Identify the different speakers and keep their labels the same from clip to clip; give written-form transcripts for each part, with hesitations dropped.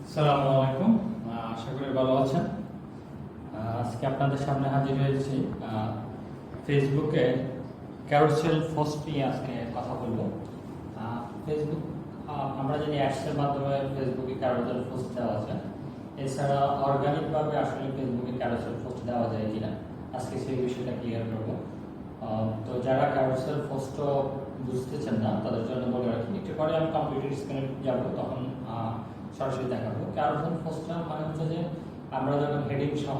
Speaker 1: আসসালামু আলাইকুম। আশা করি ভালো আছেন। আজকে আপনাদের সামনে হাজির হয়েছি। ফেসবুকে ক্যারোসেল পোস্ট নিয়ে আজকে কথা বলবো। ফেসবুক, আমরা জানি অ্যাডসের মাধ্যমে ফেসবুকে ক্যারোসেল পোস্ট দেওয়া যায়। এছাড়া অর্গানিকভাবে আসলে ফেসবুকে ক্যারোসেল পোস্ট দেওয়া যায় কিনা আজকে সেই বিষয়টা ক্লিয়ার করবো। তো যারা ক্যারোসেল পোস্ট বুঝতেছেন না তাদের জন্য বলে রাখি, একটু পরে আমি কম্পিউটার স্ক্রিনে যাবো, তখন সরাসরি দেখাবো। ক্যারোসেল পোস্টটা মানে হচ্ছে যে আমরা যখন হেডিং সহ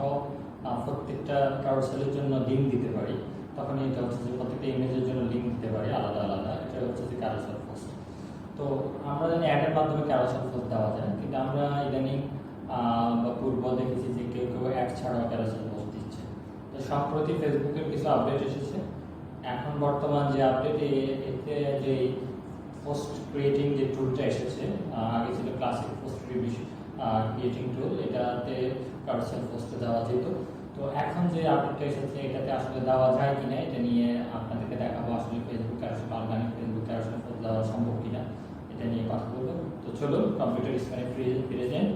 Speaker 1: প্রত্যেকটা ক্যারোসেলের জন্য লিঙ্ক দিতে পারি, তখন এটা হচ্ছে যে প্রত্যেকটা ইমেজের জন্য লিঙ্ক দিতে পারি আলাদা আলাদা, এটা হচ্ছে যে ক্যারোসেল পোস্ট। তো আমরা জানি অ্যাডের মাধ্যমে ক্যারোসেল পোস্ট দেওয়া যায়, কিন্তু আমরা ইদানিং বা পূর্ব দেখেছি যে কেউ কেউ অ্যাড ছাড়াও ক্যারোসেল পোস্ট দিচ্ছে। তো সম্প্রতি ফেসবুকের কিছু আপডেট এসেছে। এখন বর্তমান যে আপডেট, এতে যে পোস্ট ক্রিয়েটিং যে টুলটা এসেছে, আগে ছিল ক্লাসিক পোস্ট ক্রিয়েটিং টুল, এটাতে ক্যারোসেল পোস্ট দেওয়া যেত। তো এখন যে আপডেটটা এসেছে এটাতে আসলে দেওয়া যায় কিনা এটা নিয়ে আপনাদেরকে দেখাবো। আসলে Facebook carousel, organic Facebook carousel post দেওয়া সম্ভব কিনা এটা নিয়ে কথা বলবো। তো চলুন কম্পিউটার স্ক্রিনে ফিরে যান।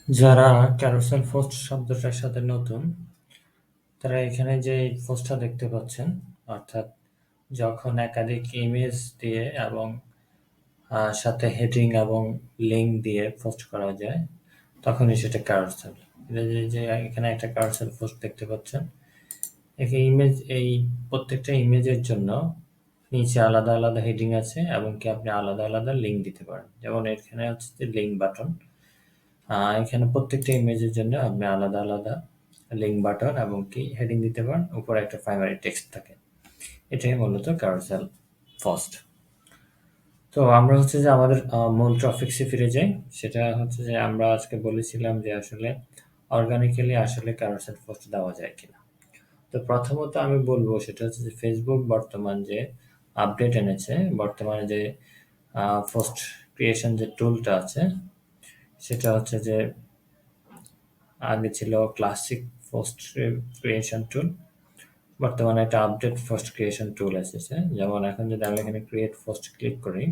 Speaker 1: যারা ক্যারোসেল পোস্ট শব্দটার সাথে নতুন, তারা এখানে যে পোস্টটা দেখতে পাচ্ছেন, অর্থাৎ যখন একাধিক ইমেজ দিয়ে এবং সাথে হেডিং এবং লিঙ্ক দিয়ে পোস্ট করা যায়, তখনই সেটা ক্যারোসেল। যে এখানে একটা ক্যারোসেল পোস্ট দেখতে পাচ্ছেন, এই প্রত্যেকটা ইমেজের জন্য নিচে আলাদা আলাদা হেডিং আছে এবং কি আপনি আলাদা আলাদা লিঙ্ক দিতে পারেন। যেমন এখানে হচ্ছে যে লিঙ্ক বাটন, এখানে প্রত্যেকটা ইমেজের জন্য আপনি আলাদা আলাদা লিঙ্ক বাটন এবং কি হেডিং দিতে পারেন, উপরে একটা প্রাইমারি টেক্সট থাকে। এটাই মূলত ক্যারোসেল পোস্ট। তো আমরা হচ্ছে যে আমাদের মূল টপিকসে ফিরে যাই। সেটা হচ্ছে যে আমরা আজকে বলেছিলাম যে আসলে অর্গানিক্যালি আসলে ক্যারোসেল পোস্ট দেওয়া যায় কিনা। তো প্রথমত আমি বলবো সেটা হচ্ছে যে ফেসবুক বর্তমান যে আপডেট এনেছে, বর্তমানে যে পোস্ট ক্রিয়েশন যে টুলটা আছে, সেটা হচ্ছে যে আগে ছিল ক্লাসিক পোস্ট ক্রিয়েশন টুল, বর্তমানে একটা আপডেট পোস্ট ক্রিয়েশন টুল এসেছে। যেমন এখন যদি আমি এখানে ক্রিয়েট পোস্ট ক্লিক করি,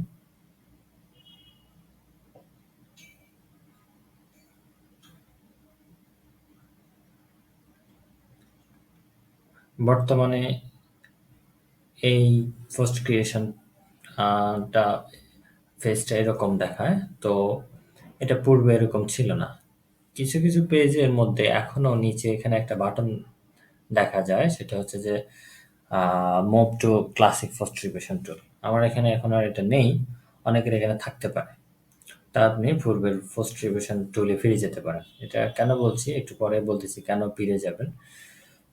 Speaker 1: বর্তমানে এই পোস্ট ক্রিয়েশন টা ফেজটা এরকম দেখায়। তো এটা পূর্বে এরকম ছিল না। কিছু কিছু পেজের মধ্যে এখনো নিচে এখানে একটা বাটন দেখা যায়, সেটা হচ্ছে যে move to classic post creation tool. আমার এখানে এখন আর এটা নেই, অনেকের এখানে থাকতে পারে। তা আপনি পূর্বের পোস্ট ক্রিয়েশন টুলে ফিরে যেতে পারেন। এটা কেন বলছি একটু পরে বলতেছি কেন ফিরে যাবেন।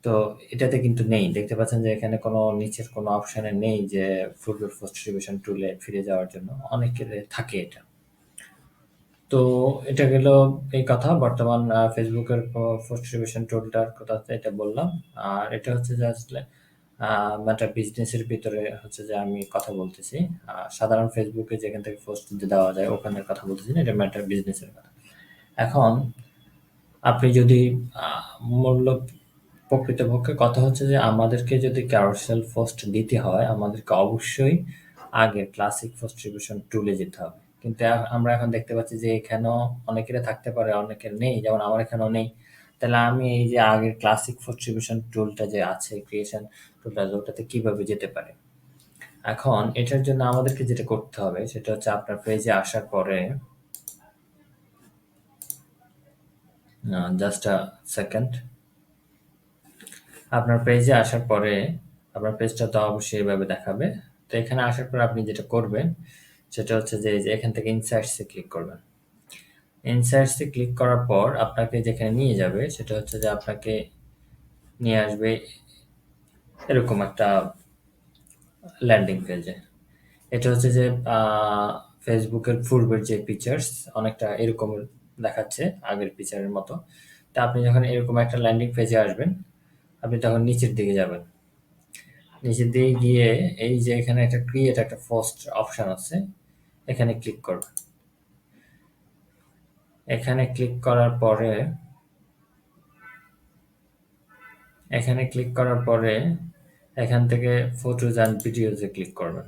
Speaker 1: তো এটাতে কিন্তু নেই, দেখতে পাচ্ছেন যে এখানে কোনো নিচের কোনো অপশনে নেই যে পূর্বের পোস্ট ক্রিয়েশন টুলে ফিরে যাওয়ার জন্য। অনেকের থাকে এটা। তো এটা গেল এই কথা। বর্তমান ফেসবুকের পোস্ট ক্রিয়েশন টুলটার কথা এটা বললাম। আর এটা হচ্ছে যে আসলে একটা বিজনেসের ভিতরে হচ্ছে যে আমি কথা বলতেছি। সাধারণ ফেসবুকে যেখান থেকে পোস্ট দেওয়া যায় ওখানের কথা বলতেছি না, এটা ম্যাটার বিজনেসের কথা। এখন আপনি যদি মূল্য প্রকৃতপক্ষে কথা হচ্ছে যে আমাদেরকে যদি ক্যারোসেল পোস্ট দিতে হয়, আমাদেরকে অবশ্যই আগে ক্লাসিক পোস্ট ডিস্ট্রিবিউশন টুলে যেতে হবে। কিন্তু আমরা এখন দেখতে পাচ্ছি যে এখানেও অনেকের থাকতে পারে, অনেকের নেই, যেমন আমার এখানেও নেই। তাহলে আমি এই যে আগের ক্লাসিক পোস্ট ডিস্ট্রিবিউশন টুলটা যে আছে, ক্রিয়েশন টুলটা, ওটাতে কিভাবে যেতে পারে। এখন এটার জন্য আমাদেরকে যেটা করতে হবে সেটা হচ্ছে আপনার পেজে আসার পরে, জাস্ট আ সেকেন্ড, আপনার পেজে আসার পরে আপনার পেজটা তো অবশ্যই এভাবে দেখাবে। তো এখানে আসার পর আপনি যেটা করবেন সেটা হচ্ছে যে এই যে এখান থেকে ইনসাইটসে ক্লিক করবেন। ইনসাইটসে ক্লিক করার পর আপনাকে যেখানে নিয়ে যাবে সেটা হচ্ছে যে আপনাকে নিয়ে আসবে এরকম একটা ল্যান্ডিং পেজে। এটা হচ্ছে যে ফেসবুকের পূর্বের যে ফিচার্স অনেকটা এরকম দেখাচ্ছে, আগের ফিচারের মতো। তা আপনি যখন এরকম একটা ল্যান্ডিং পেজে আসবেন, আপনি তখন নিচের দিকে যাবেন। নিচের দিকে গিয়ে এই যে এখানে একটা ক্রিয়েট একটা পোস্ট অপশন আছে, এখানে ক্লিক করবেন। এখানে ক্লিক করার পরে এখান থেকে ফটোজ অ্যান্ড ভিডিওজে ক্লিক করবেন।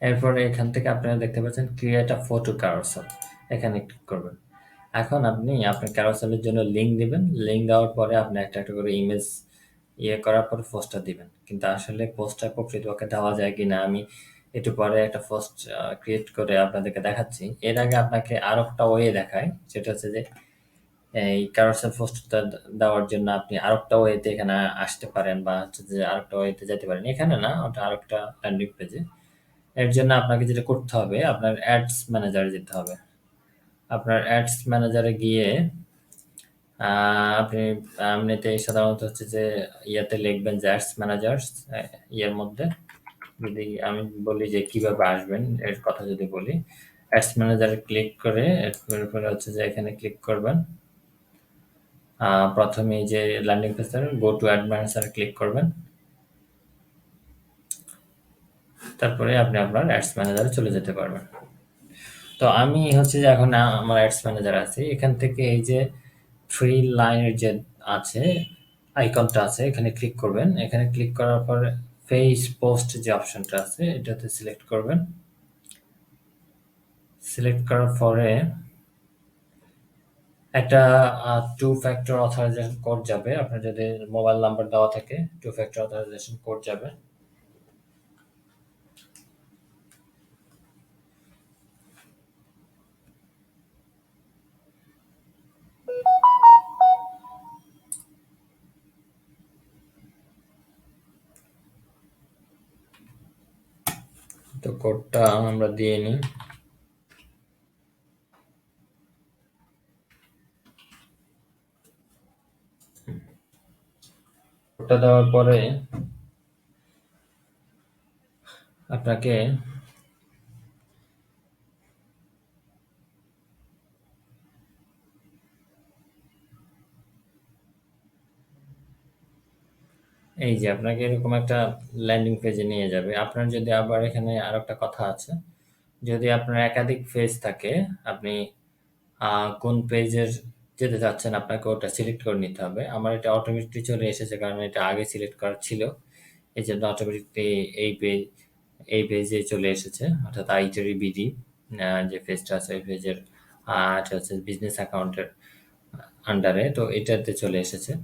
Speaker 1: এরপরে এখান থেকে আপনারা দেখতে পাচ্ছেন ক্রিয়েট আ ফটো ক্যারোসেল, এখানে ক্লিক করবেন। এখন আপনি আপনার ক্যারোসেলের জন্য লিঙ্ক দিবেন। লিঙ্ক দেওয়ার পরে আপনি একটা করে ইমেজ করার পরে পোস্টটা দিবেন। কিন্তু আসলে পোস্টটা প্রকৃতপক্ষে দেওয়া যায় কিনা আমি একটু পরে একটা পোস্ট ক্রিয়েট করে আপনাদেরকে দেখাচ্ছি। এর আগে আপনাকে আরেকটা ওয়ে দেখায়, সেটা হচ্ছে যে এই ক্যারোসেল পোস্টটা দেওয়ার জন্য আপনি আরেকটা ওয়েতে এখানে আসতে পারেন, বা হচ্ছে যে আরেকটা ওয়েতে যেতে পারেন। এখানে না, ওটা আরেকটা ল্যান্ডিং পেজে। এর জন্য আপনাকে যেটা করতে হবে, আপনার অ্যাডস ম্যানেজারে যেতে হবে। আপনার অ্যাডস ম্যানেজারে গিয়ে আপনি এমনিতে সাধারণত হচ্ছে যে ইয়াতে লিখবেন যে অ্যাডস ম্যানেজার, ইয়ের মধ্যে যদি আমি বলি যে কিভাবে আসবেন এর কথা যদি বলি, অ্যাডস ম্যানেজারে ক্লিক করে এরপরে হচ্ছে যে এখানে ক্লিক করবেন। প্রথমে এই যে landing page go to ad ম্যানেজারে ক্লিক করবেন। তারপরে আপনি আপনার অ্যাডস ম্যানেজারে চলে যেতে পারবেন। তো আমি হচ্ছে যে এখন আমার অ্যাডস ম্যানেজার আছে। এখান থেকে এই যে থ্রি লাইনের যে আছে আইকনটা আছে, এখানে ক্লিক করবেন। এখানে ক্লিক করার পর ফেস পোস্ট যে অপশনটা আছে এটাতে সিলেক্ট করবেন। সিলেক্ট করার পরে একটা টু ফ্যাক্টর অথরাইজেশন কোড যাবে। আপনার যদি মোবাইল নাম্বার দেওয়া থাকে, টু ফ্যাক্টর অথরাইজেশন কোড যাবে। তো কোডটা আমরা দিয়ে নিই। কোডটা দেওয়ার পরে আপনাকে এই যে আপনাকে এরকম একটা ল্যান্ডিং পেজে নিয়ে যাবে। আপনার যদি আবার এখানে আর একটা কথা আছে, যদি আপনার একাধিক পেজ থাকে, আপনি কোন পেজের যেতে চাচ্ছেন আপনাকে ওটা সিলেক্ট করে নিতে হবে। আমার এটা অটোমেটিকলি চলে এসেছে, কারণ এটা আগে সিলেক্ট করা ছিল। এই জন্য অটোমেটিকলি এই পেজে চলে এসেছে, অর্থাৎ আইটারি বিডি যে পেজটা আছে ওই পেজের এটা হচ্ছে বিজনেস অ্যাকাউন্টের আন্ডারে, তো এটাতে চলে এসেছে।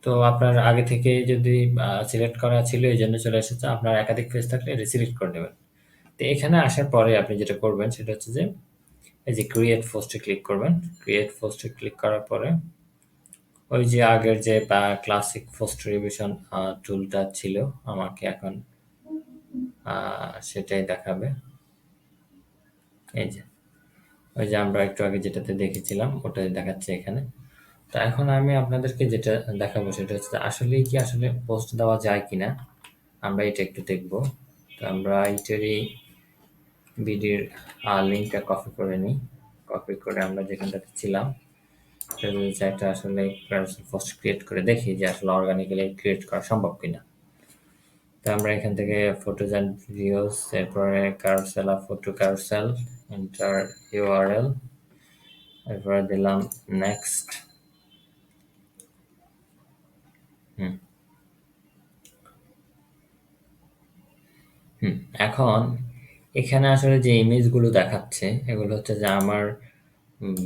Speaker 1: তো আপনার আগে থেকে যদি সিলেক্ট করা ছিল এই জন্য চলে এসেছে। আপনার একাধিক পেজ থাকলে এটা সিলেক্ট করে নেবেন। তো এখানে আসার পরে আপনি যেটা করবেন সেটা হচ্ছে যে এই যে ক্রিয়েট পোস্টে ক্লিক করবেন। ক্রিয়েট পোস্টে ক্লিক করার পরে ওই যে আগের যে ক্লাসিক পোস্ট রিভিশন টুলটা ছিল, আমাকে এখন সেটাই দেখাবে। এই যে ওই যে আমরা একটু আগে যেটাতে দেখেছিলাম ওটাই দেখাচ্ছে এখানে। তো এখন আমি আপনাদেরকে যেটা দেখাবো সেটা হচ্ছে আসলেই কি আসলে পোস্ট দেওয়া যায় কিনা আমরা এটা একটু দেখব। তো আমরা এইটারই ভিডিওর লিঙ্কটা কপি করে নিই। কপি করে আমরা যেখানটাতে ছিলাম সেটা আসলে পোস্ট ক্রিয়েট করে দেখি যে আসলে অর্গানিক্যালি ক্রিয়েট করা সম্ভব কিনা। তো আমরা এখান থেকে ফটোজ অ্যান্ড ভিডিওস, এরপরে carousel photo carousel, enter URL, এরপরে দিলাম নেক্সট। এখন এখানে আসলে যে ইমেজগুলো দেখাচ্ছে এগুলো হচ্ছে যে আমার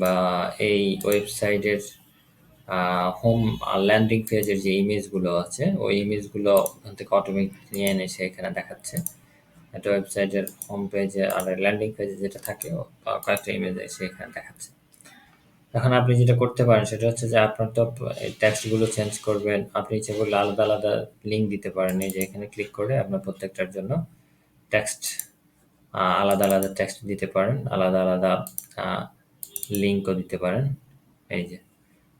Speaker 1: বা এই ওয়েবসাইটের হোম ল্যান্ডিং পেজের যে ইমেজগুলো আছে ওই ইমেজগুলো ওখান থেকে অটোমেটিক নিয়ে এনে সে এখানে দেখাচ্ছে। একটা ওয়েবসাইটের হোম পেজে আর ল্যান্ডিং পেজে যেটা থাকে কয়েকটা ইমেজ এসে এখানে দেখাচ্ছে। এখন আপনি যেটা করতে পারেন সেটা হচ্ছে যে আপনার তো টেক্সটগুলো চেঞ্জ করবেন, আপনি ইচ্ছে করলে আলাদা আলাদা লিঙ্ক দিতে পারেন। এই যে এখানে ক্লিক করে আপনার প্রত্যেকটার জন্য টেক্সট আলাদা আলাদা টেক্সট দিতে পারেন, আলাদা আলাদা লিঙ্কও দিতে পারেন। এই যে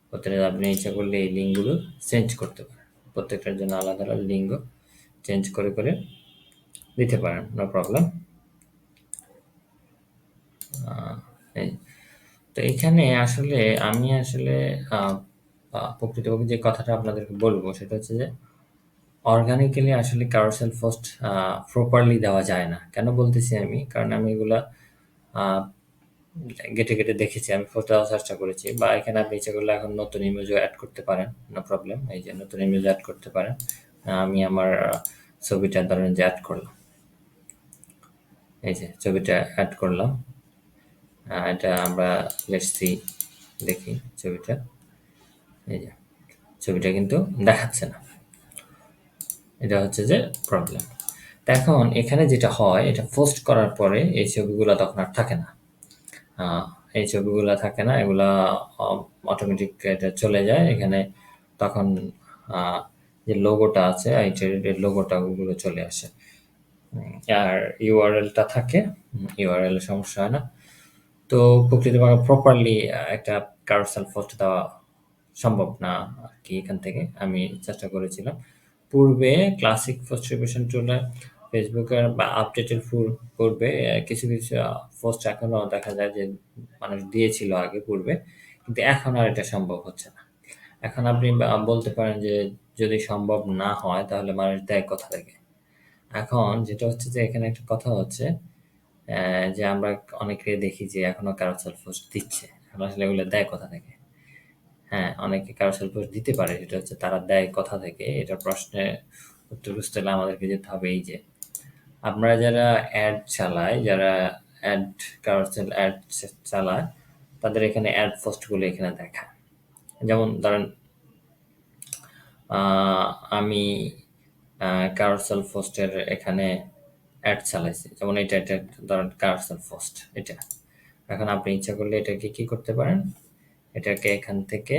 Speaker 1: প্রত্যেকটা আপনি ইচ্ছা করলে এই লিঙ্কগুলো চেঞ্জ করতে পারেন, প্রত্যেকটার জন্য আলাদা আলাদা লিঙ্কও চেঞ্জ করে করে দিতে পারেন, নো প্রবলেম। এই তো এখানে আসলে আমি আসলে প্রকৃতপক্ষে যে কথাটা আপনাদেরকে বলবো সেটা হচ্ছে যে অর্গানিক্যালি আসলে ক্যারোসেল পোস্ট প্রপারলি দেওয়া যায় না। কেন বলতেছি আমি, কারণ আমি এগুলা গেটে গেটে দেখেছি, আমি ফটো দেওয়ার চেষ্টা করেছি। বা এখানে আপনি ইচ্ছা করলে এখন নতুন ইমেজও অ্যাড করতে পারেন, নো প্রবলেম। এই যে নতুন ইমেজ অ্যাড করতে পারেন। আমি আমার ছবিটা ধরেন যে অ্যাড করলাম। এই যে ছবিটা অ্যাড করলাম। এটা আমরা লেটস সি, দেখি ছবিটা। এই যে ছবিটা কিন্তু দেখাচ্ছে না। এটা হচ্ছে যে প্রবলেম। তো এখন এখানে যেটা হয়, এটা পোস্ট করার পরে এই ছবিগুলো তখন আর থাকে না। আহ, এই ছবিগুলো থাকে না, এগুলা অটোমেটিক এটা চলে যায় এখানে। তখন আহ, যে লোগোটা আছে, আইটের লোগোটা ওগুলো চলে আসে। আর ইউআরএলটা থাকে, ইউআরএল এর সমস্যা হয় না। তো প্রকৃতপক্ষে প্রপারলি একটা carousel পোস্ট দেওয়া সম্ভব না আরকি এখান থেকে। আমি চেষ্টা করেছিলাম। পূর্বে ক্লাসিক পোস্ট ডিস্ট্রিবিউশন টুলে ফেসবুকের বা আপডেটের পূর্বে কিছু, কিছু পোস্ট এখনো দেখা যায় যে মানুষ দিয়েছিল আগে পূর্বে। কিন্তু এখন আর এটা সম্ভব হচ্ছে না। এখন আপনি বলতে পারেন যে যদি সম্ভব না হয় তাহলে মানুষ দেয় কোথা থেকে? এখন যেটা হচ্ছে যে এখানে একটা কথা হচ্ছে, যে আমরা অনেকে দেখি যে এখনো carousel পোস্ট দিচ্ছে। এখন আসলে এগুলো দেয় কোথা থেকে? হ্যাঁ, অনেকে carousel পোস্ট দিতে পারে। সেটা হচ্ছে তারা দেয় কোথা থেকে? এটার প্রশ্নের উত্তর খুঁজতে হলে আমাদেরকে যেতে হবে এই যে, আমরা যারা অ্যাড চালাই, যারা অ্যাড carousel অ্যাড চালায়, তাদের এখানে অ্যাড পোস্ট গুলো এখানে দেখায়। যেমন ধরেন আহ, আমি carousel পোস্টের এখানে অ্যাড চালাইছি। যেমন এটা ধরেন carousel পোস্ট এটা। এখন আপনি ইচ্ছা করলে এটাকে কি করতে পারেন? এটাকে এখান থেকে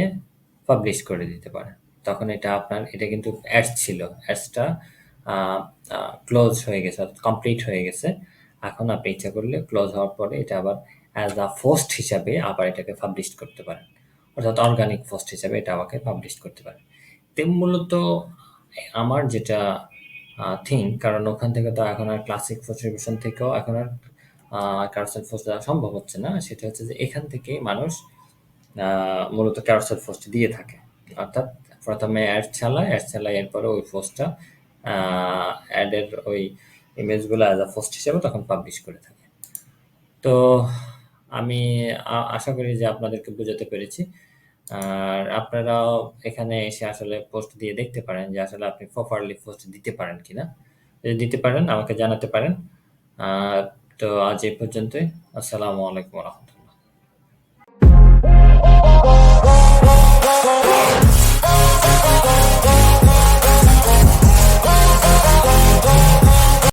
Speaker 1: পাবলিশ করে দিতে পারেন। তখন এটা আপনার, এটা কিন্তু অ্যাডস ছিল। অ্যাডসটা ক্লোজ হয়ে গেছে, অর্থাৎ কমপ্লিট হয়ে গেছে। এখন আপনি ইচ্ছা করলে ক্লোজ হওয়ার পরে এটা আবার অ্যাজ আ পোস্ট হিসাবে আবার এটাকে পাবলিশ করতে পারেন। অর্থাৎ অর্গানিক পোস্ট হিসাবে এটা আমাকে পাবলিশ করতে পারেন। তো মূলত আমার যেটা কারণ ওখান থেকে তো এখন আর ক্লাসিক কন্ট্রিবিউশন থেকেও এখন আর carousel পোস্ট দেওয়া সম্ভব হচ্ছে না। সেটা হচ্ছে যে এখান থেকেই মানুষ মূলত carousel পোস্ট দিয়ে থাকে। অর্থাৎ প্রথমে অ্যাড চালায়, এরপরে ওই পোস্টটা অ্যাডের ওই ইমেজগুলো অ্যাজ আ পোস্ট হিসেবে তখন পাবলিশ করে থাকে। তো আমি আশা করি যে আপনাদেরকে বোঝাতে পেরেছি। আর আপনারাও এখানে এসে আসলে পোস্ট দিয়ে দেখতে পারেন যে আসলে আপনি প্রপারলি পোস্ট দিতে পারেন কিনা। যদি দিতে পারেন আমাকে জানাতে পারেন। তো আজ এই পর্যন্তই। আসসালামু আলাইকুম রহমতুল্লাহ।